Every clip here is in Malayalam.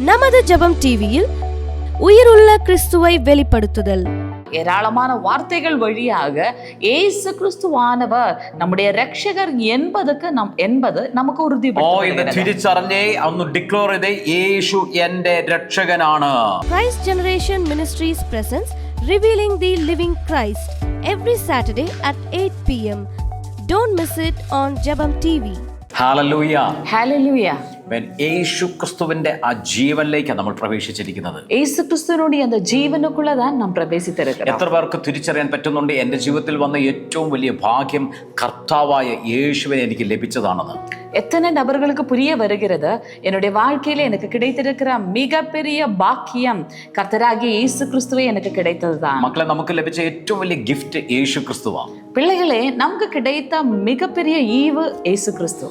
நமது ஜெபம் டிவியில் உயிருள்ள கிறிஸ்துவை வெளிப்படுத்துதல். ஏராளமான வார்த்தைகள் வழியாக இயேசு கிறிஸ்துவானவர் நம்முடைய രക്ഷകർ என்பது നമുക്ക് ഉറുതിപ്പെടുത്തുന്നു. തിരിച്ചറിഞ്ഞേ ഒന്ന് ഡിക്ലെയർ ചെയ്തേ, യേശു എൻ്റെ രക്ഷകനാണ്. Christ Generation Ministries presents Revealing the Living Christ every Saturday at 8 p.m. Don't miss it on Jebam TV. Hallelujah. Hallelujah. യേശു ക്രിസ്തുവിന്റെ ആ ജീവനിലേക്ക് നമ്മൾ പ്രവേശിച്ചിരിക്കുന്നത്. യേശു ക്രിസ്തുവിനോട് அந்த ஜீவனுக்குள்ளதான் நாம் பிரவேசித்திருக்கிறோம். എത്ര പേർക്ക് തിരിച്ചറിയാൻ പറ്റുന്നുണ്ട് എൻ്റെ ജീവിതത്തിൽ വന്ന ഏറ്റവും വലിയ ഭാഗ്യം കർത്താവായ യേശുവിനെ എനിക്ക് ലഭിച്ചതാണെന്ന്? எத்தனை நபர்களுக்கு புரிய வருகிறது, என்னுடைய வாழ்க்கையில எனக்கு கிடைத்திருக்கிற மிகப்பெரிய பாக்கியம் கர்த்தராகிய இயேசு கிறிஸ்துவே எனக்கு கிடைத்ததுதான். മക്കളെ, നമുക്ക് ലഭിച്ച ഏറ്റവും വലിയ ഗിഫ്റ്റ് യേശു ക്രിസ്തുവാണ്. பிள்ளைகளே, நமக்கு கிடைத்த மிகப்பெரிய ஈவு இயேசு கிறிஸ்து.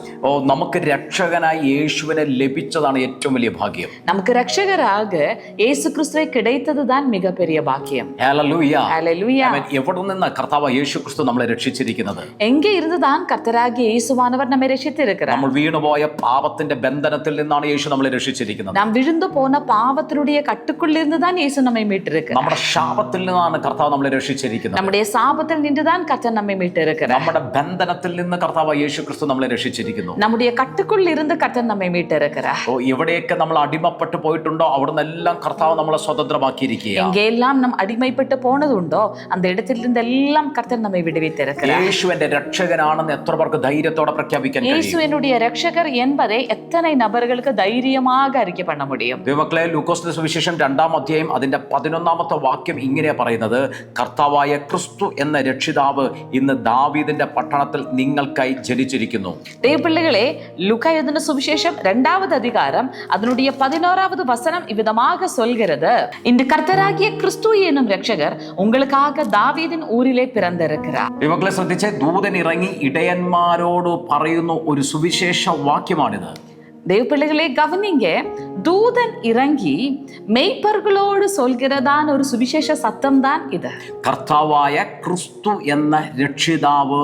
നമുക്ക് രക്ഷകനായി യേശുവിനെ ലഭിച്ചതാണ് ഏറ്റവും വലിയ ഭാഗ്യം. நமக்கு രക്ഷകராக இயேசு கிறிஸ்துவை கிடைத்ததுதான் மிகப்பெரிய பாக்கியம். ഹല്ലേലൂയ. ஹல்லேலூயா. എവിടെ നിന്ന് കർത്താവ് യേശു ക്രിസ്തു നമ്മളെ രക്ഷിച്ചിരിക്കുന്നത്? எங்கே இருந்துதான் கர்த்தராகிய இயேசுவானவர் நம்மை ரட்சித்திருக்கிறார்? നമ്മൾ വീണുപോയ പാപത്തിന്റെ ബന്ധനത്തിൽ നിന്നാണ് യേശു നമ്മളെ രക്ഷിച്ചിരിക്കുന്നത്. நாம் விழுந்து போன பாவத்தினுடைய கட்டுக்குள்ளிருந்துதான் இயேசு நம்மை மீட்டிருக்கிறார். നമ്മുടെ ശാപത്തിൽ നിന്നാണ് കർത്താവ് നമ്മളെ രക്ഷിച്ചിരിക്കുന്നത്. நம்முடைய சாபத்தில் நின்றுதான் கர்த்தர் நம்மை மீட்டிருக்கிறார். നമ്മുടെ ബന്ധനത്തിൽ നിന്ന് കർത്താവ് യേശു ക്രിസ്തു നമ്മളെ രക്ഷിച്ചിരിക്കുന്നു. நம்முடைய கட்டுக்குள் இருந்து கர்த்தர் நம்மை மீட்டிருக்கிறார். എവിടെയൊക്കെ നമ്മൾ അടിമപ്പെട്ടു പോയിട്ടുണ്ടോ അവിടുന്നെല്ലാം കർത്താവ് നമ്മളെ സ്വതന്ത്രമാക്കിയിരിക്കുകയാണ്. எங்கெல்லாம் நாம் அடிமைப்பட்டு போனதுண்டோ அந்த இடத்திலிருந்து எல்லாம் கர்த்தர் நம்மை விடுவித்திருக்கிறார். യേശുവിന്റെ രക്ഷകനാണെന്ന് എത്ര പേർക്ക് ധൈര്യത്തോടെ പ്രഖ്യാപിക്കാൻ കഴിയും? இயேசுவினுடைய രക്ഷകർ என்பதை എത്തனை നബറുകൾക്ക് ധൈര്യமாக അറിയിக்க பண்ண முடியும்? ദൈവമക്കളെ, ലൂക്കോസിന്റെ സുവിശേഷം 2-ാം അധ്യായം അതിന്റെ 11-ാമത്തെ വാക്യം ഇങ്ങനെ പറയുന്നത്, കർത്താവായ ക്രിസ്തു എന്ന രക്ഷിതാവ് ഇന്ന് ദാവീദിന്റെ പട്ടണത്തിൽ നിങ്ങൾക്കായി ജനിച്ചിരിക്കുന്നു. ദൈവപിள்ளைகளே, லூக்கா எழுதின சுவிசேஷம் 2வது அதிகாரம் அதனுடைய 11வது வசனம் இவ்விதமாக சொல்கிறது, இந்த கர்த்தராகிய கிறிஸ்து என்னும் രക്ഷകർ உங்களுக்காக தாவீதின் ஊரிலே பிறந்திருக்கிறார். ദൈവമക്കളെ ശ്രദ്ധിച്ചേ, ദൂതൻ ഇറങ്ങി ഇടയന്മാരോട് പറയുന്ന ഒരു സുവിശേഷ വാക്യമാണിത്. தேவப்பிள்ளைகளே கவனிங்க, தூதன் இறங்கி மெய்ப்பர்களோடு சொல்கிறதான ஒரு சுவிசேஷ சத்தம் தான் இது. കർത്താവായ ക്രിസ്തു എന്ന രക്ഷിതാവ്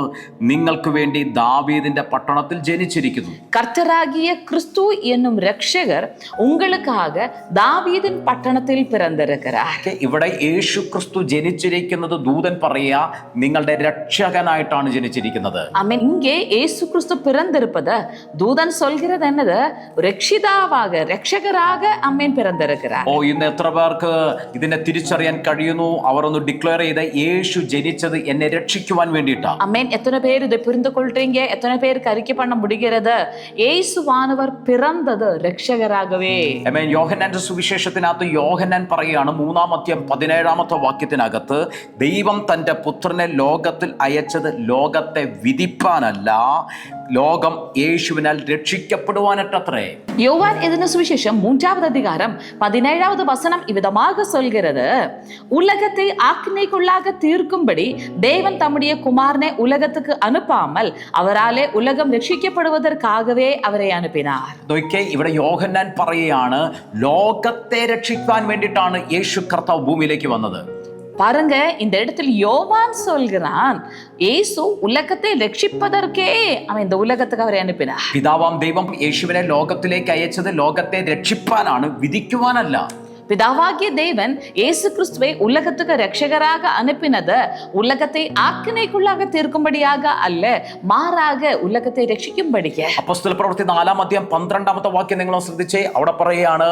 നിങ്ങൾക്ക് വേണ്ടി ദാവീദിന്റെ പട്ടണത്തിൽ ജനിച്ചിരിക്കുന്നു. கர்த்தராகிய கிறிஸ்து என்னும் രക്ഷകർ உங்களுக்காக தாவீதின் பட்டணத்தில் பிறந்திருக்கிறார். ഇവിടെ യേശു ക്രിസ്തു ജനിച്ചിരിക്കുന്നത് ദൂതൻ പറയാ നിങ്ങളുടെ രക്ഷകനായിട്ടാണ് ജനിച്ചിരിക്കുന്നത്. ആമേൻ. இங்கே இயேசு கிறிஸ்து பிறந்திருப்பது தூதன் சொல்கிறது என்னது? രക്ഷിതാവാக രക്ഷകരാக അമ്മേൻ പിറന്നിരിக்கிறார். ഇന്ന് എത്ര പേർക്ക് ഇതിനെ തിരിച്ചറിയാൻ കഴിയുന്നു? അവർ ഒന്ന് ഡിക്ലെയർ ചെയ്ത, യേശു ജനിച്ചത് എന്നെ രക്ഷിക്കുവാൻ വേണ്ടിയിട്ടാണ്. അമ്മേൻ. എത്ര പേര് ഇதை புரிந்து கொள்றீங்க? எத்தனை பேருக்கு அறிக்கை பண்ண முடிகிறது? இயேசுவானவர் பிறந்தது രക്ഷകരാகவே. ആമേൻ. യോഹന്നാന്റെ സുവിശേഷത്തിനകത്ത് യോഹന്നാൻ പറയുകയാണ് 3-ാം അധ്യായം 17-ാമത്തെ വാക്യത്തിനകത്ത്, ദൈവം തന്റെ പുത്രനെ ലോകത്തിൽ അയച്ചത് ലോകത്തെ വിധിപ്പാനല്ല, ലോകം യേശുവിനാൽ രക്ഷിക്കപ്പെടുവാനത്രേ. யோவான் எழுதின சுவிசேஷம் 3வது அதிகாரம் 17வது வசனம் இவ்விதமாக சொல்கிறது, உலகத்தை ஆக்கினைக்குள்ளாக தீர்க்கும்படி தேவன் தம்முடைய குமாரனை உலகத்துக்கு அனுப்பாமல் அவராலே உலகம் രക്ഷിക്കപ്പെടുவதற்காகவே അവരെ അனுപ്പിனார். ഇവിടെ യോഹന്നാൻ പറയുകയാണ്, ലോകത്തെ രക്ഷിക്കാൻ വേണ്ടിയിട്ടാണ് യേശു കർത്താവ് ഭൂമിയിലേക്ക് വന്നത്. பாருங்க, இந்த இடத்தில் யோவான் சொல்கிறான், இயேசு உலகத்தை രക്ഷിப்பதற்கே அவன் இந்த உலகத்துக்கு அவரை அனுப்பினார். പിതാവാം ദൈവം യേശുവിനെ ലോകത്തിലേക്ക് അയച്ചത് ലോകത്തെ രക്ഷിപ്പാനാണ്, വിധിക്കുവാനല്ല. பிதாவாகிய தேவன் இயேசு கிறிஸ்துவை உலகத்துக்கு രക്ഷകராக அனுப்பினது உலகத்தை ஆக்கினைக்குள்ளாக தீர்க்கும்படியாக அல்ல, மாறாக உலகத்தை രക്ഷിക്കുம்படிക്ക്. അപ്പോസ്തല പ്രവൃത്തി 4-ാം അധ്യായം 12-ാമത്തെ വാക്യം നിങ്ങൾ ശ്രദ്ധിച്ചേ. അവിടെ പറയുകയാണ്,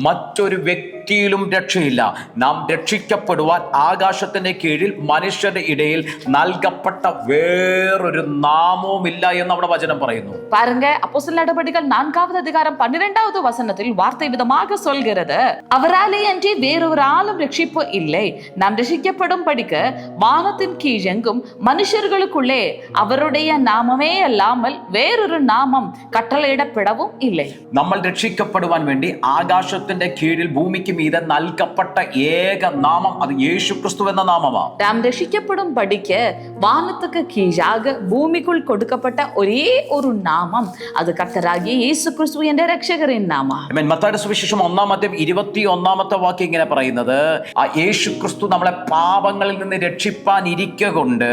മറ്റൊരു വ്യക്തിയിലും രക്ഷയില്ല, നാം രക്ഷിക്കപ്പെടുവാൻ ആകാശത്തിന്റെ കീഴിൽ മനുഷ്യരുടെ ഇടയിൽ നൽകപ്പെട്ട വേറൊരു നാമവുമില്ല എന്ന് അവിടെ വചനം പറയുന്നു. பாருங்க, அப்போஸ்தல நடபடிகள் 4வது அதிகாரம் 12வது வசனத்தில் வார்த்தை விதமாக சொல்கிறது, அவராலே அன்றி வேறொரு ஆளும் ரட்சிப்பு இல்லை, நாம் ரட்சிக்கப்படும் படிக்க வானத்தின் கீழெங்கும் மனுஷர்களுக்குள்ளே அவருடைய നാമമേ അല്ലാமல் വേറൊരു നാമം കട്ടളയിടപ്പെടവും ഇല്ലേ. നമ്മൾ രക്ഷിക്കപ്പെടുവാൻ വേണ്ടി ആകാശത്തിന്റെ കീഴിൽ ഭൂമിക്ക് മീതെ നൽകപ്പെട്ട ഏക നാമം അത് യേശു ക്രിസ്തു എന്ന നാമമാണ്. நாம் രക്ഷിക്കപ്പെടും படிக்கு வானத்துக்கு கீழாக பூமிக்குள் கொடுக்கப்பட்ட ஒரே ஒரு நாமம் அது கர்த்தராகிய இயேசு கிறிஸ்து என்ற രക്ഷകரின் നാമം. മത്തായിയുടെ സുവിശേഷം 1-ാം വാക്യം ഇങ്ങനെ പറയുന്നത്, ആ യേശു ക്രിസ്തു നമ്മളെ പാപങ്ങളിൽ നിന്ന് രക്ഷിപ്പാൻ ഇരിക്കുക കൊണ്ട്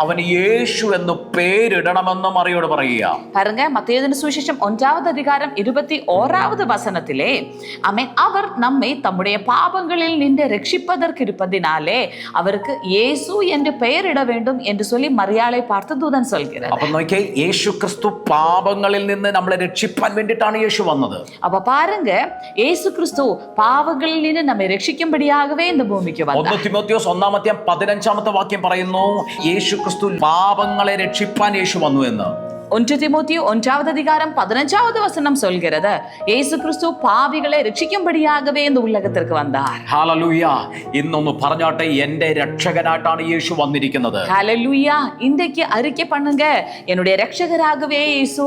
അവന് യേശു എന്ന് പേരിടണമെന്ന് മറിയോട് പറയുക. பாருங்க, மத்தேயுவின் சுவிசேஷம் 1-வது வசனத்திலே அவர் நம்மை தம்முடைய பாவங்களில் நின்று ரட்சிப்பதற்கு இருப்பதினாலே அவருக்கு இயேசு என்று பெயரிட வேண்டும் என்று சொல்லி மரியாளை பார்த்து தூதன் சொல்கிறார். അപ്പോൾ നോക്കിയേ, യേശു ക്രിസ്തു പാപങ്ങളിൽ നിന്ന് നമ്മളെ രക്ഷിപ്പാൻ വേണ്ടിയിട്ടാണ് യേശു വന്നത്. அப்ப பாருங்க, இயேசு கிறிஸ்து பாவங்களில் നിന്ന് നമ്മെ രക്ഷിക്കുம்படியாகவே இந்த பூமிக்கு വന്നു. 1 തിമോത്തിയോസ് 1-ാം വാക്യം പറയുന്നു, യേശു ക്രിസ്തു പാപങ്ങളെ രക്ഷിപ്പാൻ യേശു വന്നു എന്ന്. 1 തിമോത്തി 1-ാவது வசனம் சொல்கிறது, இயேசு கிறிஸ்து பாவிகளை രക്ഷിക്കുம்படியாகவே இந்த உலகத்திற்கு வந்தார். ഹല്ലേലൂയ. ഇന്നൊന്ന് പറഞ്ഞാട്ടെ, എന്റെ രക്ഷകനായിട്ടാണ് യേശു വന്നിരിക്കുന്നത്. ഹല്ലേലൂയ. ഇന്നേക്ക് അറിക്കை பண்ணுங்க, என்னுடைய രക്ഷകராகவே இயேசு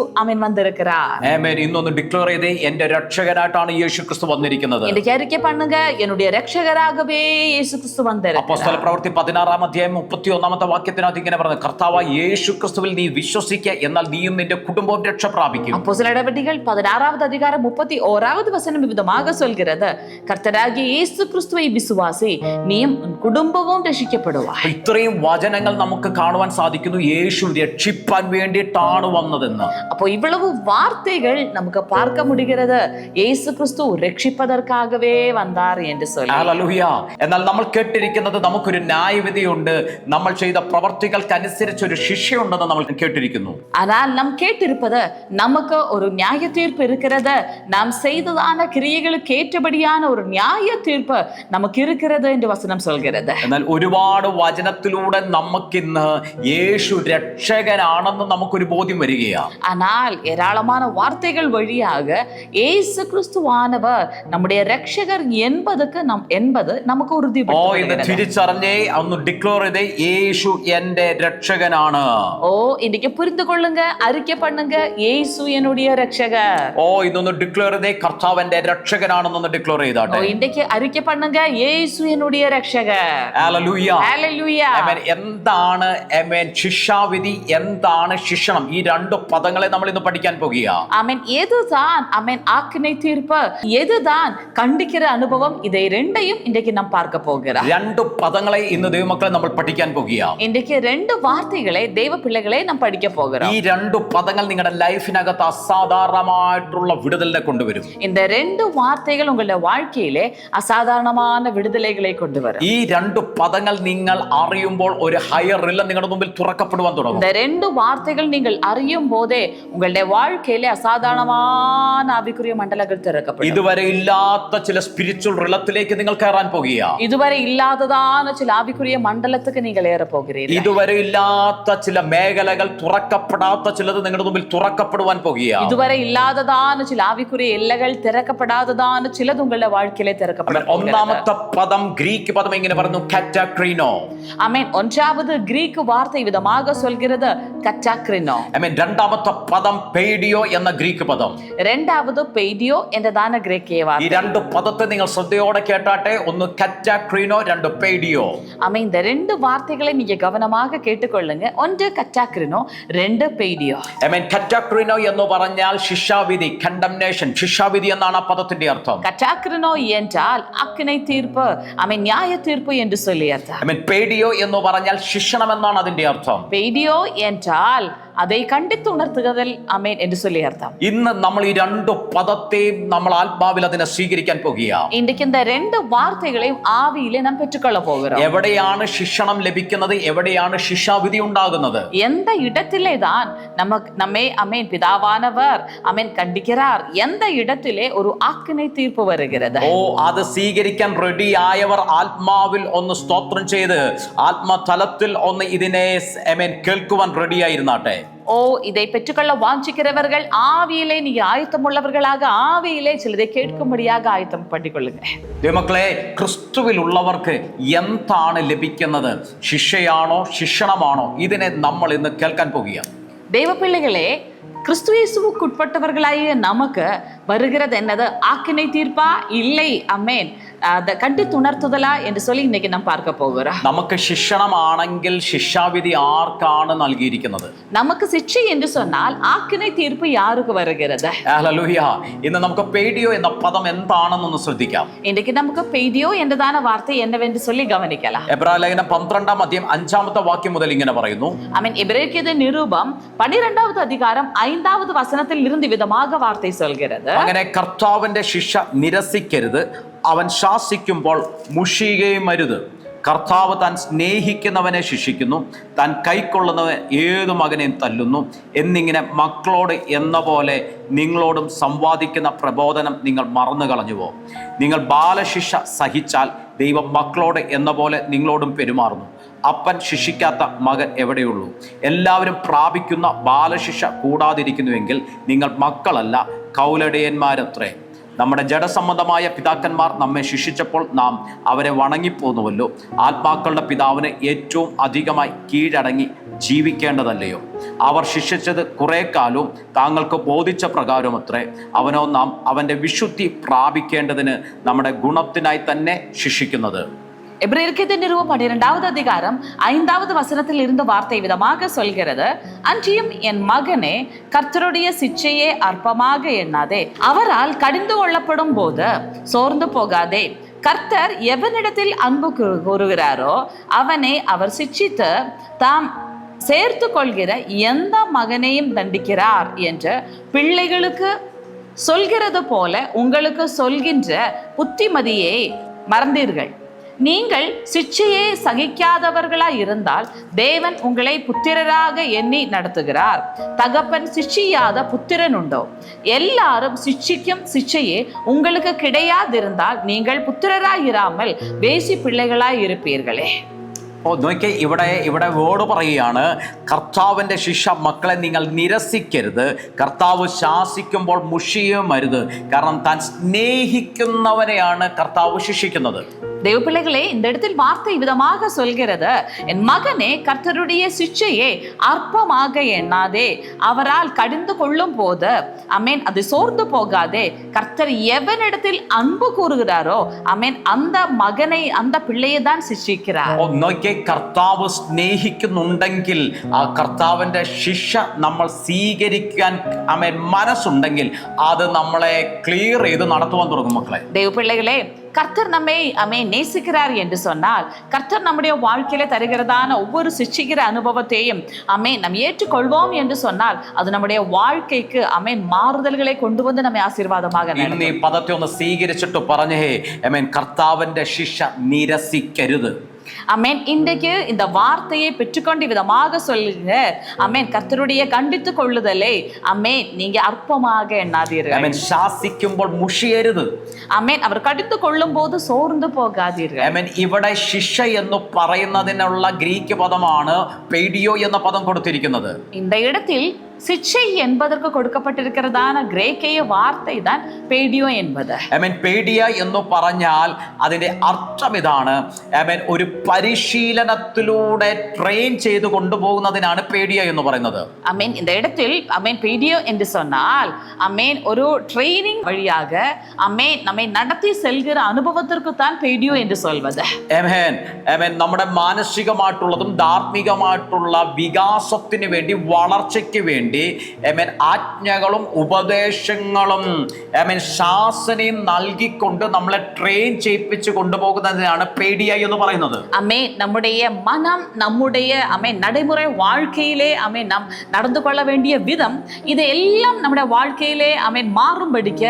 வந்திருக்கிறார். ആമേൻ. ഇന്നൊന്ന് ഡിക്ലെയർ ചെയ്തേ, എന്റെ രക്ഷകനായിട്ടാണ് യേശു ക്രിസ്തു വന്നിരിക്കുന്നത്. ഇന്നേക്ക് അറിക്കை பண்ணுங்க, என்னுடைய രക്ഷകராகவே ഇയேசു ക്രിസ്തു വന്നിരിக்கிறார். അപ്പോസ്തല പ്രവൃത്തി 16-ാം വാക്യത്തിനകത്ത് ഇങ്ങനെ പറഞ്ഞു, കർത്താവായ യേശു ക്രിസ്തുവിൽ നീ വിശ്വസിക്കുക, എന്നാൽ നീയും നിന്റെ കുടുംബവും രക്ഷ പ്രാപിക്കും. அப்போஸ்தலர் நடபடிகள் 16-வது வசனம் விதமாக சொல்கிறது, கர்த்தராகிய இயேசு கிறிஸ்துவை விசுவாசி, நீயும் കുടുംബവും രക്ഷിക്കപ്പെടുവാൻ. ഇത്രയും വചനങ്ങൾ നമുക്ക് കാണുവാൻ സാധിക്കുന്നു, യേശു രക്ഷിപ്പാൻ വേണ്ടിയിട്ടാണ് വന്നതെന്ന്. அப்போ இவ்வளவு வார்த்தைகள் நமக்கு பார்க்க முடிகிறது, இயேசு கிறிஸ்து രക്ഷിപ്പதற்காகவே வந்தார் என்று சொல்லி. ഹല്ലേലൂയ. എന്നാൽ നമ്മൾ കേട്ടിരിക്കുന്നത്, നമുക്കൊരു ന്യായവിധിയുണ്ട്, നമ്മൾ ചെയ്ത പ്രവർത്തികൾക്കനുസരിച്ച് ഒരു ശിക്ഷയുണ്ടെന്ന് നമ്മൾ കേട്ടിരിക്കുന്നു. ஆனால் நாம் கேட்டிருப்பது, நமக்கு ஒரு நியாய தீர்ப்பு இருக்கிறது, நாம் செய்ததான கிரியைகளுக்கு ஏற்றபடியான ஒரு நியாய தீர்ப்பு நமக்கு இருக்கிறது என்று வசனம் சொல்கிறது. എന്നാൽ ഒരുപാട് വചനത്തിലൂടെ നമുക്കിന്ന് യേശു രക്ഷകനാണെന്ന് നമുക്കൊരു ബോധ്യം വരികയാണ്. ஆனால் ஏராளமான வார்த்தைகள் வழியாக இயேசு கிறிஸ்துவானவர் நம்முடைய രക്ഷകർ என்பது നമുക്ക് ഉறுதிപ്പെടുത്തുന്നു. തിരിച്ചറിഞ്ഞേ, ഒന്ന് ഡിക്ലെയർ ചെയ്തേ, യേശു എന്റെ രക്ഷകനാണ്. இன்னைக்கு புரிந்து கொள்ளுங்க, அறிக்கை பண்ணுங்க, இயேசு என்னுடைய രക്ഷകർ. ഇതൊന്ന് ഡിക്ലെയർ ചെയ്തേ, കർത്താവ് എന്റെ രക്ഷകനാണെന്നൊന്ന് ഡിക്ലെയർ ചെയ്താട്ടെ. இன்னைக்கு அறிக்கை பண்ணுங்க, இயேசு என்னுடைய രക്ഷകർ. ഹല്ലേലൂയ. ഹല്ലേലൂയ. ആമേൻ. എന്താണ് ആമേൻ ശിക്ഷാവിധി, എന്താണ് ശിക്ഷണം? ഈ രണ്ട് പദങ്ങളെ നമ്മൾ ഇന്ന് പഠിക്കാൻ പോകുകയാണ്. ആമേൻ. எதுதான் ஆமென் ஆக்கினை தீர்ப்பு, எதுதான் கண்டிக்கிற அனுபவம், இதை ரெண்டையும் இன்றைக்கு நாம் பார்க்க போகிறோம். രണ്ട് പദങ്ങളെ ഇന്ന് ദൈവമക്കളെ നമ്മൾ പഠിക്കാൻ പോകുകയാണ്. இன்றைக்கு ரெண்டு வார்த்தைகளை தேவ பிள்ளைகளை நாம் படிக்க போகிறோம். ഈ രണ്ട് പദങ്ങൾ നിങ്ങളുടെ ലൈഫിനകത്ത് അസാധാരണമായിട്ടുള്ള വിടുതലിനെ കൊണ്ടുവരും. இந்த ரெண்டு வார்த்தைகள் உங்களுடைய வாழ்க்கையிலே அசாதாரணமான விடுதலைகளை கொண்டு வரும். ഈ രണ്ട് പദങ്ങൾ നിങ്ങൾ അറിയുമ്പോൾ ഒരു ഹയർ റിലം നിങ്ങളുടെ മുമ്പിൽ തുറക്കപ്പെടുവാൻ തുടങ്ങും. இந்த ரெண்டு வார்த்தைகள் நீங்கள் அறியும் போதே உங்களுடைய வாழ்க்கையிலே அசாதாரணமான ஆவிக்குரிய மண்டலங்கள் திறக்கப்படும். ഇതുവരെ ഇല്ലാത്ത ചില സ്പിരിച്വൽ റിലത്തിലേക്ക് നിങ്ങൾ കയറാൻ പോകുകയാണ്. இதுவரை இல்லாததான சில ஆவிக்குரிய மண்டலத்துக்கு நீங்கள் ஏற போகிறீர்கள். ഇതുവരെ ഇല്ലാത്ത ചില മേഖലകൾ, തുറക്കപ്പെടാത്ത ചിലത് നിങ്ങളുടെ മുമ്പിൽ തുറക്കപ്പെടുവാൻ പോകുകയാണ്. இதுவரை இல்லாததான சில ஆவிக்குரிய எல்லைகள் திறக்கப்படாததான சிலது உங்களுடைய வாழ்க்கையிலே திறக்கப்படும். ഒന്നാമത്തെ പദം ഗ്രീക്ക് പദം ഇങ്ങനെ പറഞ്ഞു, കാറ്റാക്രീനോ. ஆமென். 1வது கிரீக்கு வார்த்தை விதமாக சொல்கிறது கட்டாக்ரினோ. ആമേൻ. രണ്ടാമത്തെ പദം പെയ്ഡിയോ എന്ന ഗ്രീക്ക് പദം. 2வது പെയ്ഡിയോ എന്നതാണ് ഗ്രീക്ക് വാർത്ത. ഈ രണ്ട് പദത്തെ നിങ്ങൾ ശ്രദ്ധയോടെ കേട്ടാട്ടെ. ഒന്ന് കാറ്റാക്രീനോ, രണ്ട് പെയ്ഡിയോ. ஆமென். இந்த ரெண்டு வார்த்தைகளை நீங்க கவனமாக கேட்டுக்கொள்ளுங்க. ஒன்று கட்டாக்ரினோ, ரெண்டு பெய்டிയോ. ആമേൻ. കാറ്റാക്രീനോ എന്ന് പറഞ്ഞാൽ ശിക്ഷാവിധി, കണ്ടംനേഷൻ. ശിക്ഷാവിധി എന്നാണ് ആ പദത്തിന്റെ അർത്ഥം. கட்டாக்ரினோ என்றால் அக்கினை தீர்ப்பு, ஆமென், நியாய தீர்ப்பு என்று சொல்லி அர்த்தம். ആമേൻ. പെയ്ഡിയോ എന്ന് പറഞ്ഞാൽ ശിക്ഷണം എന്നാണ് അതിന്റെ അർത്ഥം. பெய்டியோ என்றால் அதை கண்டித்து உணர்த்துதல், ஆமென் என்று சொல்லி அர்த்தம். ഇന്ന് നമ്മൾ ഈ രണ്ട് പദത്തെയും നമ്മൾ ആത്മാവിൽ അതിനെ സ്വീകരിക്കാൻ പോകുകയാണ്. இன்றைக்கு இந்த ரெண்டு வார்த்தைகளையும் ஆவியிலே நாம் பெற்றுக்கொள்ள போகிறோம். എവിടെയാണ് ശിക്ഷണം ലഭിക്കുന്നത്, എവിടെയാണ് ശിക്ഷാവിധി ഉണ്ടാകുന്നത്? எந்த இடத்திலே தான் நம்மை ஆமென் பிதாவானவர் ஆமென் கண்டிக்கிறார், எந்த இடத்திலே ஒரு ஆக்கினை தீர்ப்பு வருகிறது. അത് സ്വീകരിക്കാൻ റെഡി ആയവർ ആത്മാവിൽ ഒന്ന് സ്തോത്രം ചെയ്ത് ആത്മതലത്തിൽ ഒന്ന് ഇതിനെ ആമേൻ കേൾക്കുവാൻ റെഡി ആയിരുന്നാട്ടെ. இதை பெற்றுக்கொள்ள வாஞ்சிக்கிறவர்கள் ஆவியிலே நீங்க ஆயத்தமுள்ளவர்களாக ஆவியிலே சிலதை கேட்கும்படியாக ஆயத்தம் பண்ணிக்கொள்ளுங்க. ദൈവമക്കളെ, ക്രിസ്തുവിൽ ഉള്ളവർക്ക് എന്താണ് ലഭിക്കുന്നത്? ശിക്ഷയാണോ, ശിക്ഷണമാണോ? ഇതിനെ നമ്മൾ ഇന്ന് കേൾക്കാൻ പോകുകയാണ്. ദൈവ പിള്ളകളെ, கிறிஸ்து இயேசுவுக்கு உட்பட்டவர்களாகிய நமக்கு வருகிறது என்னது? ஆக்கினை தீர்ப்பா? இல்லை. அமேன். அதை கண்டித்துணர்த்துதலா என்று சொல்லி இன்னைக்கு നാം பார்க்க போகிறோம். നമുക്ക് ശിക്ഷണമാണെങ്കിൽ ശിക്ഷാവിധി ആർക്കാണ് നൽകിയിരിക്കുന്നത്? നമുക്ക് ശിക്ഷ എന്ന് சொன்னால் ആക്കിனை തീർപ്പ് யாருக்கு வருகிறது? ഹല്ലേലൂയ. ഇന്ന് നമുക്ക് പേഡിയോ എന്ന പദം എന്താണെന്നൊന്ന് ശ്രദ്ധിക്കാം. இன்னைக்கு നമുക്ക് പേഡിയോ എന്നതാണ് വാർത്ത എന്നവെന്ന് சொல்லி கவனிக்கலாம். എബ്രായ ലേഖനം 12-ാം അധ്യായം 5-ാമത്തെ വാക്യം മുതൽ ഇങ്ങനെ പറയുന്നു. ஆமென். எபிரேயர்க்கு நிருபம் 12வது அதிகாரம் 5வது വചനത്തിൽ இருந்து விதமாக வார்த்தை சொல்கிறது. അങ്ങനെ കർത്താവിന്റെ ശിക്ഷ നിരസിക്കരുത്, അവൻ ശാസിക്കുമ്പോൾ മുഷിയുകയും അരുത്. കർത്താവ് താൻ സ്നേഹിക്കുന്നവനെ ശിക്ഷിക്കുന്നു, താൻ കൈക്കൊള്ളുന്നവൻ ഏതു മകനെയും തല്ലുന്നു എന്നിങ്ങനെ മക്കളോട് എന്ന പോലെ നിങ്ങളോടും സംവാദിക്കുന്ന പ്രബോധനം നിങ്ങൾ മറന്നു കളഞ്ഞുവോ? നിങ്ങൾ ബാലശിക്ഷ സഹിച്ചാൽ ദൈവം മക്കളോട് എന്ന പോലെ നിങ്ങളോടും പെരുമാറുന്നു. അപ്പൻ ശിക്ഷിക്കാത്ത മകൻ എവിടെയുള്ളൂ? എല്ലാവരും പ്രാപിക്കുന്ന ബാലശിക്ഷ കൂടാതിരിക്കുന്നുവെങ്കിൽ നിങ്ങൾ മക്കളല്ല, കൗലടയന്മാരത്രേ. നമ്മുടെ ജഡസംബന്ധമായ പിതാക്കന്മാർ നമ്മെ ശിക്ഷിച്ചപ്പോൾ നാം അവരെ വണങ്ങിപ്പോന്നുവല്ലോ. ആത്മാക്കളുടെ പിതാവിന് ഏറ്റവും അധികമായി കീഴടങ്ങി ജീവിക്കേണ്ടതല്ലയോ? അവർ ശിക്ഷിച്ചത് കുറെ കാലവും താങ്കൾക്ക് ബോധിച്ച പ്രകാരമത്രേ. അവനോ നാം അവൻ്റെ വിശുദ്ധി പ്രാപിക്കേണ്ടതിന് നമ്മുടെ ഗുണത്തിനായി തന്നെ ശിക്ഷിക്കുന്നത്. எபிரேயருக்கு நிருபம் 12வது அதிகாரம் 5வது வசனத்தில் இருந்து வார்த்தை விதமாக சொல்கிறது. அன்றியும் என் மகனே, கர்த்தருடைய சிட்சையே அற்பமாக எண்ணாதே, அவரால் கடிந்து கொள்ளப்படும் போது சோர்ந்து போகாதே. கர்த்தர் எவனிடத்தில் அன்பு கூறுகிறாரோ அவனை அவர் சிட்சித்து தாம் சேர்த்து கொள்கிற எந்த மகனையும் தண்டிக்கிறார் என்று பிள்ளைகளுக்கு சொல்கிறது போல உங்களுக்கு சொல்கின்ற புத்திமதியை மறந்தீர்கள். நீங்கள் சிட்சையை சகிக்காதவர்களாய் இருந்தால் தேவன் உங்களை புத்திரராக எண்ணி நடத்துகிறார். தகப்பன் சிட்சியாத புத்திரன் உண்டோ? எல்லாரும் சிட்சிக்கும் சிட்சையே உங்களுக்கு கிடையாதிருந்தால் நீங்கள் புத்திரராயிராமல் வேசி பிள்ளைகளாய் இருப்பீர்களே. നോക്കിയേ, ഇവിടെ വേർഡ് പറയുകയാണ്, കർത്താവിൻ്റെ ശിക്ഷ മക്കളെ നിങ്ങൾ നിരസിക്കരുത്. കർത്താവ് ശാസിക്കുമ്പോൾ മുഷിയും അരുത്. കാരണം താൻ സ്നേഹിക്കുന്നവരെയാണ് കർത്താവ് ശിക്ഷിക്കുന്നത്. தேவ பிள்ளைகளே, இந்த இடத்தில் வார்த்தை விதமாக சொல்கிறது, என் மகனே, கர்த்தருடைய சிட்சையை அற்பமாக எண்ணாதே, அவரால் கடிந்து கொள்ளும் போது அமேன் அது சோர்ந்து போகாதே. கர்த்தர் எவனிடத்தில் அன்பு கூறுகிறாரோ அமேன் அந்த மகனை அந்த பிள்ளையை தான் சிக்ஷிக்கிறார். നോക്കിയേ, കർത്താവ് സ്നേഹിക്കുന്നുണ്ടെങ്കിൽ ആ കർത്താവിൻ്റെ ശിക്ഷ നമ്മൾ സ്വീകരിക്കാൻ അമേൻ മനസ്സുണ്ടെങ്കിൽ അത് നമ്മളെ ക്ലിയർ ചെയ്ത് നടത്തുവാൻ തുടങ്ങും. മക്കളെ, தேவ பிள்ளைகளே, கர்த்தர் நம்மை நேசிக்கிறார் என்று சொன்னால் கர்த்தர் நம்முடைய வாழ்க்கையில தருகிறதான ஒவ்வொரு சிக்ஷிக்கிற அனுபவத்தையும் நாம் ஏற்றுக்கொள்வோம் என்று சொன்னால் அது நம்முடைய வாழ்க்கைக்கு மாறுதல்களை கொண்டு வந்து நம்மை ஆசீர்வாதமாக ഈ പദത്തെ ഒന്ന് സ്വീകരിച്ചിട്ട് പറഞ്ഞേ, കർത്താവിന്റെ ശിക്ഷ നിരസിക്കരുത്. அமேன். இன்றைக்கு இந்த வார்த்தையை பெற்றுக்கொண்டு விதமாக சொல்லுங்க. அமேன். கர்த்தருடைய கண்டித்து கொள்ளுதலை அமேன் நீங்க அற்பமாக எண்ணாதீர்கள். അമേൻ. ശാസിക്കുമ്പോൾ മുഷിയരുത്. അമേൻ. അവർ കടിത്തു കൊള്ളും പോത് സോർന്നു പോകാതീர்கள். അമേൻ. ഇവിടെ ശിക്ഷ എന്ന് പറയുന്നതിനുള്ള ഗ്രീക്ക് പദമാണ് പെയ്ഡിയോ എന്ന പദം കൊടുത്തിരിക്കുന്നത്. இந்த இடத்தில் சிக்ஷை என்பதற்கு கொடுக்கப்பட்டிருக்கிறதான கிரேக்கிய வார்த்தை தான் பேடியோ என்பது. പേഡിയ എന്ന് പറഞ്ഞാൽ അതിന്റെ അർത്ഥം ഇതാണ്. ഒരു പരിശീലനത്തിലൂടെ ട്രെയിൻ ചെയ്ത് കൊണ്ടുപോകുന്നതിനാണ് പേഡിയ എന്ന് പറയുന്നത്. இந்த இடத்தில் பேடியோ என்று சொன்னால் ஒரு ட்ரெய்னிங் வழியாக நம்மை நடத்தி செல்கிற അനുഭവத்திற்கு தான் പേഡിയോ என்று சொல்வது. നമ്മുടെ മാനസികമായിട്ടുള്ളതും ധാർമ്മികമായിട്ടുള്ള വികാസത്തിന് വേണ്ടി, വളർച്ചയ്ക്ക് വേണ്ടി ആജ്ഞകളും ഉപദേശങ്ങളും ശാസനയും നൽകിക്കൊണ്ട് നമ്മളെ ട്രെയിൻ ചെയ്യിപ്പിച്ച് കൊണ്ടുപോകുന്നതിനാണ് പേഡിയ എന്ന് പറയുന്നത്. நம்முடைய மனம், நம்முடைய நடைமுறை வாழ்க்கையிலே நாம் நடந்து கொள்ள வேண்டிய விதம், இதையெல்லாம் நம்முடைய வாழ்க்கையிலே மாறும்படிக்க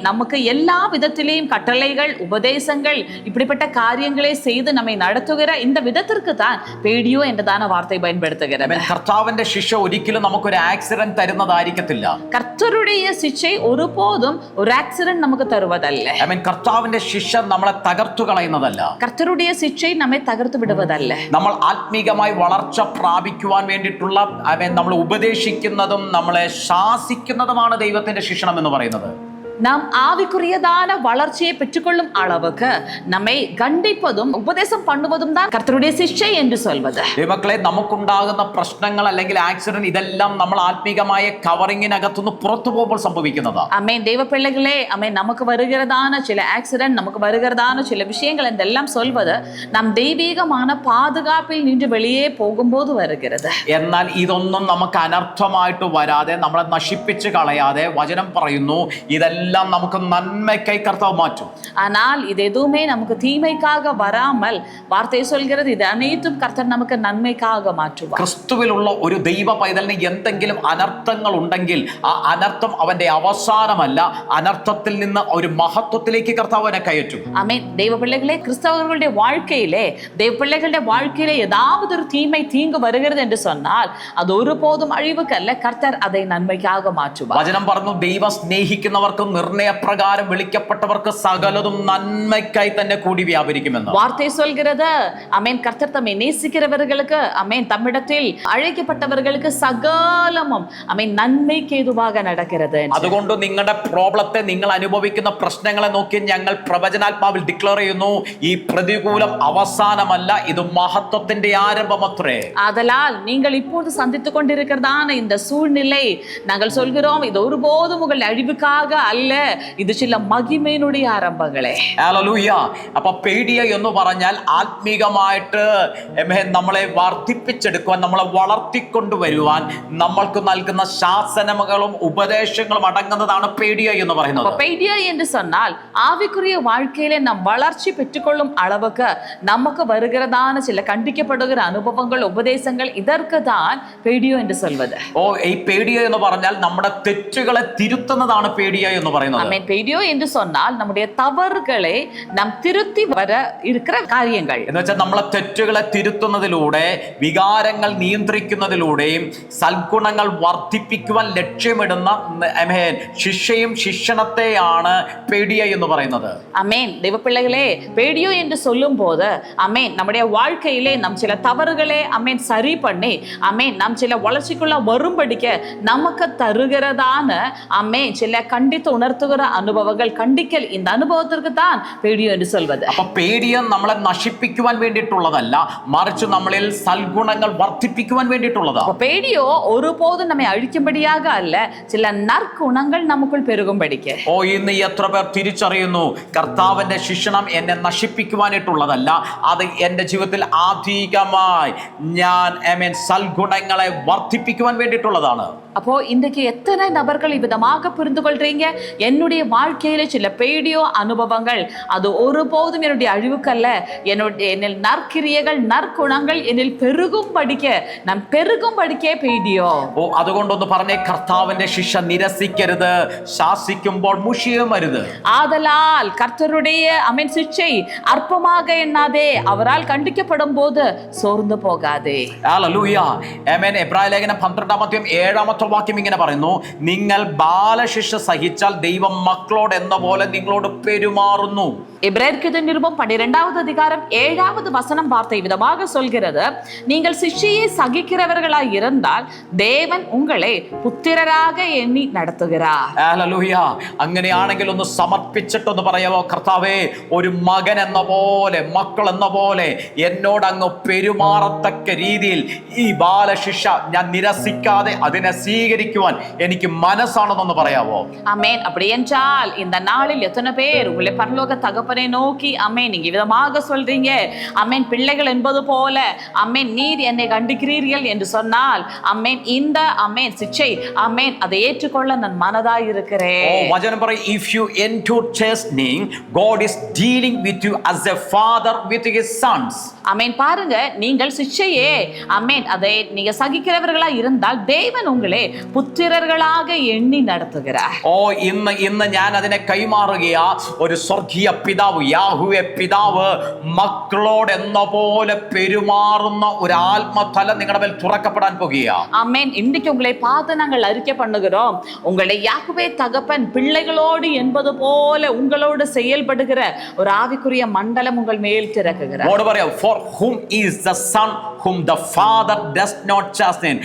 நமக்கு எல்லா விதத்திலேயும் கட்டளைகள், உபதேசங்கள், இப்படிப்பட்ட காரியங்களை செய்து நம்மை நடத்துகிற இந்த விதத்திற்கு தான் പേഡിയോ എന്നതാണ് വാർത്ത பயன்படுத்துகிறது. കർത്താവിന്റെ ശിക്ഷ ഒരിക്കലും നമുക്ക് ഒരു ആക്സിഡന്റ് തരുന്നതായിരിക്കത്തില്ല. കർത്തരുடைய ശിക്ഷ ഒരുപോതും ഒരു ആക്സിഡന്റ് നമുക്ക് തരുവതല്ല. കർത്താവിന്റെ ശിക്ഷ നമ്മളെ തകർത്തു കളയുന്നതല്ല. കർത്തരുடைய ശിക്ഷ നമ്മെ തകർത്തു വിടുവതല്ല. നമ്മൾ ആത്മീകമായി വളർച്ച പ്രാപിക്കുവാൻ വേണ്ടിയിട്ടുള്ള നമ്മൾ ഉപദേശിക്കുന്നതും നമ്മളെ ശാസിക്കുന്നതുമാണ് ദൈവത്തിന്റെ ശിക്ഷണം എന്ന് പറയുന്നത്. நாம் ஆவிக்குரியதான வளர்ச்சியை பெற்றுக்கொள்ளும் அளவுக்கு நம்மை கண்டிப்பதும் உபதேசம் பண்ணுவதும் தான் கர்த்தருடைய சிஷ்யை என்று சொல்வது. ദൈവമക്കളെ, നമുക്കുണ്ടാകുന്ന പ്രശ്നങ്ങൾ അല്ലെങ്കിൽ ആക്സിഡന്റ് ഇതെല്ലാം നമ്മൾ ആത്മീകമായ കവറിങ്ങിനകത്തുനിന്ന് പുറത്തു പോകുമ്പോൾ സംഭവിക്കുന്നതാണ്. അമേൻ. ദൈവ പിള്ളകളെ, അമേൻ, നമുക്ക് വരുகிறதான ചില ആക്സിഡന്റ്, നമുക്ക് വരുகிறதான ചില விஷயங்கள் എന്തെല്ലാം சொல்வது நாம் தெய்வீகமான பாதுகாப்பில் நின்று வெளியே പോകുമ്പോൾ വരുகிறது. എന്നാൽ ഇതൊന്നും നമുക്ക് അനർത്ഥമായിട്ട് വരാതെ നമ്മളെ നശിപ്പിച്ച് കളയാതെ വചനം പറയുന്നു ഇതെല്ലാം നമുക്ക് നന്മയ്ക്കായി കർത്താവ് മാറ്റും. ஆனால் இது எதுவுமே நமக்கு தீமைக்காக வராமல் வார்த்தை சொல்கிறது இது அனைத்தும் கர்த்தர் நமக்கு நன்மைக்காக மாற்றுவார். ക്രിസ്തുവിലുള്ള ഒരു ദൈവ പൈതലിന് എന്തെങ്കിലും അനർത്ഥങ്ങൾ ഉണ്ടെങ്കിൽ ആ അനർത്ഥം അവന്റെ അവസാനമല്ല, അനർത്ഥത്തിൽ നിന്ന് ഒരു മഹത്വത്തിലേക്ക് കർത്താവിനെ കയറ്റും. ஆமென். தெய்வ பிள்ளைகளே, கிறிஸ்தவர்களுடைய வாழ்க்கையிலே, தெய்வ பிள்ளைகளுடைய வாழ்க்கையிலே ஏதாவது ஒரு தீங்கு வருகிறது என்று சொன்னால் அது ஒருபோதும் அழிவுக்கு அல்ல, கர்த்தர் அதை நன்மைக்காக மாற்றுவார். വചനം പറഞ്ഞു, ദൈവം സ്നേഹിക്കുന്നവർക്ക് നിർണയപ്രകാരം വിളിക്കപ്പെട്ടവർക്ക് സകലതും നന്മയ്ക്കായി തന്നെ കൂടി വ്യാപരിക്കുമെന്ന് வார்த்தை சொல்கிறது. அமேன். கர்த்தர் தம்மை நேசிக்கிறவர்களுக்கு, அமேன், தம்மிடத்தில் அழைக்கப்பட்டவர்களுக்கு சகலமும், அமேன், நன்மைக்கு ஏதுவாக நடக்கிறது. അതുകൊണ്ട് നിങ്ങളുടെ പ്രോബ്ലത്തെ, നിങ്ങൾ അനുഭവിക്കുന്ന പ്രശ്നങ്ങളെ നോക്കി ഞങ്ങൾ പ്രവചനാത്മാവിൽ ഡിക്ലെയർ ചെയ്യുന്നു, ഈ പ്രതികൂലം അവസാനമല്ല, ഇത് മഹത്വത്തിന്റെ ആരംഭമത്രേ. ஆதலால் நீங்கள் இப்போது சந்தித்துக் கொண்டிருக்கிறதான இந்த சூழ்நிலை, நாங்கள் சொல்கிறோம், இது ஒருபோதும் உங்கள் அழிவுக்காக அல்ல, ഇത് ചില മഹിമയുടെ ആരംഭങ്ങളെ. ഹല്ലേലൂയ. അപ്പൊ പേടിയ എന്ന് പറഞ്ഞാൽ ആത്മീകമായിട്ട് നമ്മളെ വർദ്ധിപ്പിച്ചെടുക്കുവാൻ, നമ്മളെ വളർത്തിക്കൊണ്ടുവരുവാൻ നമ്മൾക്ക് നൽകുന്ന ശാസനങ്ങളും ഉപദേശങ്ങളും അടങ്ങുന്നതാണ് പേടിയ എന്ന് പറയുന്നത്. പേടിയ என்று சொன்னால் ஆவிக்குரிய வாழ்க்கையிலே நாம் வளர்ச்சி பெற்றுக்கொள்ளும் அளவுக்கு நமக்கு வருகிறதான சில கண்டிக்கப்படுகிற அனுபவங்கள், உபதேசங்கள், இதற்கு தான் പേടിയോ என்று சொல்வது. ഈ പേടിയ എന്ന് പറഞ്ഞാൽ നമ്മുടെ തെറ്റുകളെ തിരുത്തുന്നതാണ് പേടിയ എന്ന് പറയുന്നത്. ആമേൻ. പേടിയോ என்று சொன்னால் நம்முடைய தவறுகளை நாம் திருத்தி வர இருக்கிற കാര്യങ്ങൾ എന്ന് വെച്ചാൽ നമ്മളെ തെറ്റുകളെ തിരുത്തുന്നതിലൂടെ, വികാരങ്ങൾ നിയന്ത്രിക്കുന്നതിലൂടെയും സൽഗുണങ്ങൾ വർദ്ധിപ്പിക്കുവാൻ ലക്ഷ്യമിടുന്ന ശിക്ഷയും ശിക്ഷണത്തെയാണ് പേടിയ എന്ന് പറയുന്നത്. அமேன். தெய்வ பிள்ளைகளே, பேடியோ என்று சொல்லும் போது, அமேன், நம்முடைய வாழ்க்கையிலே நாம் சில தவறுகளை, அமேன், சரி பண்ணி, அமேன், நாம் சில வளர்ச்சிக்குள்ள வரும்படிக்க நமக்கு தருகிறதான, அமேன், சில கண்டித்து உணர்த்துகிற அனுபவங்கள், கண்டிக்கல், இந்த அனுபவத்திற்கு தான் പേടിയോ என்று சொல்வது. അപ്പൊ പേടിയം നമ്മളെ നശിപ്പിക്കുവാൻ വേണ്ടിയിട്ടുള്ളതല്ല, മറിച്ച് നമ്മളിൽ സൽഗുണങ്ങൾ വർദ്ധിപ്പിക്കുവാൻ വേണ്ടിയിട്ടുള്ളതാണ്. പേടിയോ ഒരുപോതും നമ്മെ അഴിക്കുമ്പടിയാക അല്ല, ചില നற்குணങ്ങൾ നമുക്കുள் പെരുകുമ്പടിക്ക്. ഇന്ന് എത്ര പേർ തിരിച്ചറിയുന്നു, കർത്താവിന്റെ ശിക്ഷണം എന്നെ നശിപ്പിക്കുവാനായിട്ടുള്ളതല്ല, അത് എന്റെ ജീവിതത്തിൽ ആധികമായി ഞാൻ സൽഗുണങ്ങളെ വർദ്ധിപ്പിക്കുവാൻ വേണ്ടിയിട്ടുള്ളതാണ്. அப்போ இன்றைக்கு எத்தனை நபர்கள் இவ்விதமாக புரிந்து கொள்றீங்க? என்னுடைய வாழ்க்கையில சில பேடியோ அனுபவங்கள் அது ஒருபோதும் என்னுடைய அழிவுக்கல்ல, என்னில் நற்கிரியைகள், நற்குணங்கள் എന്നിൽ പെരുകുംപടിക്ക, നാം പെരുകുംപടിക്കേ പേടിയോ. അതുകൊണ്ടൊന്ന് പറഞ്ഞേ, കർത്താവിന്റെ ശിക്ഷ നിരസിക്കരുത്, ശാസിക്കുമ്പോൾ മുഷിയും അരുത്. ஆதலால் கர்த்தருடைய அமேன் சிட்சை அற்பமாக எண்ணாதே, அவரால் கண்டிக்கப்படும் போது சோர்ந்து போகாதே. ഹല്ലേലൂയ. ആമേൻ. എബ്രായ ലേഖനം 12-7 വാക്യം ഇങ്ങനെ പറയുന്നു, നിങ്ങൾ ബാലശിക്ഷ സഹിച്ചാൽ ദൈവം മക്കളോട് എന്ന പോലെ നിങ്ങളോട് പെരുമാറുന്നു. எபிரேயருக்கு நிருபம் 12வது அதிகாரம் 7வது வசனம் வார்த்தை விதமாக சொல்கிறது, நீங்கள் சிஷ்டையை சகிக்கிறவர்களாய் இருந்தால் தேவன் உங்களை പുത്രരാக എണ്ണി നടത്തുகிறாർ. ഹല്ലേലൂയ. അങ്ങനെയാണെങ്കിൽ ഒന്ന് സമർപ്പിച്ചിട്ടൊന്ന് പറയാമോ, കർത്താവേ, ഒരു മകൻ എന്ന പോലെ, മക്കൾ എന്ന പോലെ എന്നോട് അങ്ങ് പെരുമാറത്തക്ക രീതിയിൽ ഈ ബാലശിക്ഷ ഞാൻ നിരസിക്കാതെ അതിനെ സ്വീകരിക്കുവാൻ എനിക്ക് മനസ്സാണെന്നൊന്ന് പറയാമോ? ஆமென். அப்படி என்றால் இந்த நாளில் எத்தனை பேர் உங்களை பரலோக தகப்பனை நோக்கி, ஆமென், நீங்க விதமாக சொல்றீங்க, ஆமென், பிள்ளைகள் என்பது போல, ஆமென், நீர் என்னை கண்டிக்கிறீர்கள் என்று சொன்னால், ஆமென், இந்த ஆமென் சிட்சை, ஆமென், அதை ஏற்றுக்கொள்ள நான் மனதாய் இருக்கிறேன். വചനം പറയും, if you endure chastening, God is dealing with you as a father with his sons. ஆமென். பாருங்க, நீங்கள் சிட்சையே, ஆமென், அதை நீங்க சகிக்கிறவர்களா இருந்தால் தேவன் உங்களை പുത്രர்களாக എണ്ണി നടത്തുகிறார். ഇന്ന് ഞാൻ അതിനെ കൈമാറുകയാ. ഒരു സ്വർഗീയ പിതാവ്, യാഹുവേ പിതാവ്, മക്കളോട് എന്ന പോലെ പെരുമാറുന്ന ഒരു ആത്മതല നിങ്ങളുടെ മേൽ തുറക്കപ്പെടാൻ പോകുകയാ. ஆமென். இன்றைக்கு உங்களை பார்த்து நாங்கள் அறிக்கை பண்ணுகிறோம், உங்களை யாக்குவே தகப்பன் பிள்ளைகளோடு என்பது போல உங்களோடு செயல்படுகிற ஒரு ஆவிக்குரிய மண்டலம் உங்கள் மேல் திறக்குகிறார். For whom is the son whom the father does not chasten.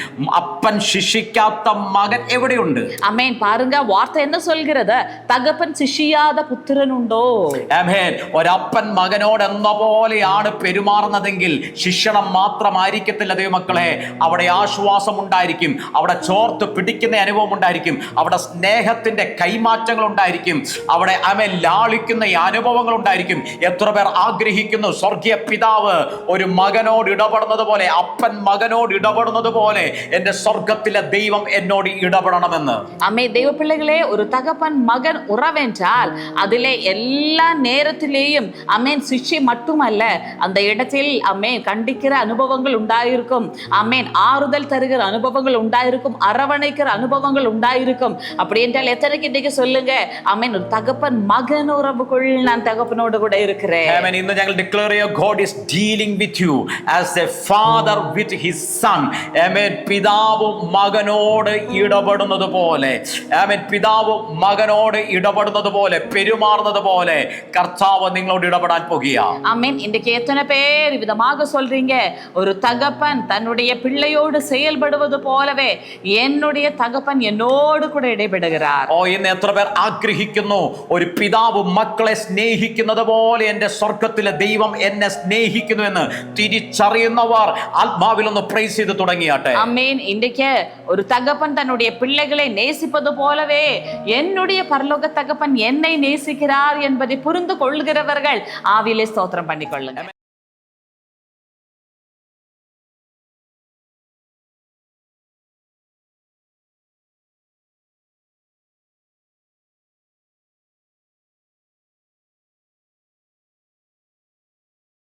അപ്പൻ ശിക്ഷിക്കാതെ ശിക്ഷിക്കാത്ത മകൻ എവിടെയുണ്ട്? അമേൻ. പാരുങ്ക വാർത്ത என்ன சொல்கிறது? തകപ്പൻ ശിക്ഷിയാத പുത്രനുണ്ടോ? ആമേൻ. ഒരപ്പൻ മകനോട് എന്ന പോലെയാണ് പെരുമാറുന്നതെങ്കിൽ ശിക്ഷണം മാത്രമായിരിക്കത്തില്ല ദൈവമക്കളെ. അവിടെ ആശ്വാസം ഉണ്ടായിരിക്കും, അവിടെ ചോർത്ത് പിടിക്കുന്ന അനുഭവം ഉണ്ടായിരിക്കും, അവിടെ സ്നേഹത്തിന്റെ കൈമാറ്റങ്ങൾ ഉണ്ടായിരിക്കും, അവിടെ ആമേൻ ലാളിക്കുന്ന ഈ അനുഭവങ്ങൾ ഉണ്ടായിരിക്കും. എത്ര പേർ ആഗ്രഹിക്കുന്നു സ്വർഗീയ പിതാവ് ഒരു മകനോട് ഇടപെടുന്നത് പോലെ, അപ്പൻ മകനോട് ഇടപെടുന്നത് പോലെ എന്റെ സ്വർഗത്തിലെ ദൈവം എന്നോട് ഇടപെടണമെന്ന്. അമ്മേ, ദൈവപിള്ളകളെ, ഒരു തകപ്പൻ മകൻ ഉറവെன்றால் അതിലെ എല്ലാ നേരത്തിലെയും അമ്മേൻ ശിക്ഷ மட்டுமல்ல, அந்த இடத்தில் அம்மேன் கண்டிக்கிற அனுபவங்கள் உண்டாயிருக்கும், அம்மேன் ஆறுதல் தருகிற அனுபவங்கள் உண்டாயிருக்கும், அரவணைக்கிற அனுபவங்கள் உண்டாயிருக்கும். அப்படி என்றால் எத்தனைக்கு இன்னைக்கு சொல்லுங்க, அம்மேன் ஒரு தகப்பன் மகன் உறவுக்குள் நான் தகப்பனோடு கூட இருக்கிறேன். ആമേൻ. ഇന്ന് ഞങ്ങൾ ഡിക്ലെയർ ചെയ്യുക, God is dealing with you as a father with his son. ആമേൻ. പിതാവ് മകനോട് ഇടപെടുന്നത് പോലെ, ആമേൻ, പിതാവ് മകനോട് ഇടപെടുന്നത് പോലെ, പെരുമാറുന്നത് പോലെ കർത്താവ് നിങ്ങളോട് ഇടപെടാൻ പോകുക. ஆமென். இன்றைக்கு எத்தனை பேர் விதமாக சொல்றீங்க, ஒரு தகப்பன் தன்னுடைய பிள்ளையோடு செயல்படுவது போலவே என்னுடைய தகப்பன் என்னோடு கூட இடைபெடுகிறார். ഇന്ന് എത്ര പേർ ആഗ്രഹിക്കുന്നു ഒരു പിതാവ് മക്കളെ സ്നേഹിക്കുന്നത് പോലെ എന്റെ സ്വർഗത്തിലെ ദൈവം എന്നെ സ്നേഹിക്കുന്നു എന്ന് തിരിച്ചറിയുന്നവർ ആത്മാവിൽ ഒന്ന് പ്രൈസ് ചെയ്ത് തുടങ്ങിയാട്ടെ. ஆமென். இன்றைக்கு ஒரு தகப்பன் தன்னுடைய பிள்ளைகளை நேசிப்பது போலவே என்னுடைய பரலோக தகப்பன் என்னை நேசிக்கிறார் என்பதை புரிந்து கொள்கிறவர்கள் ஆவியிலே ஸ்தோத்திரம் பண்ணிக்கொள்ளுங்க.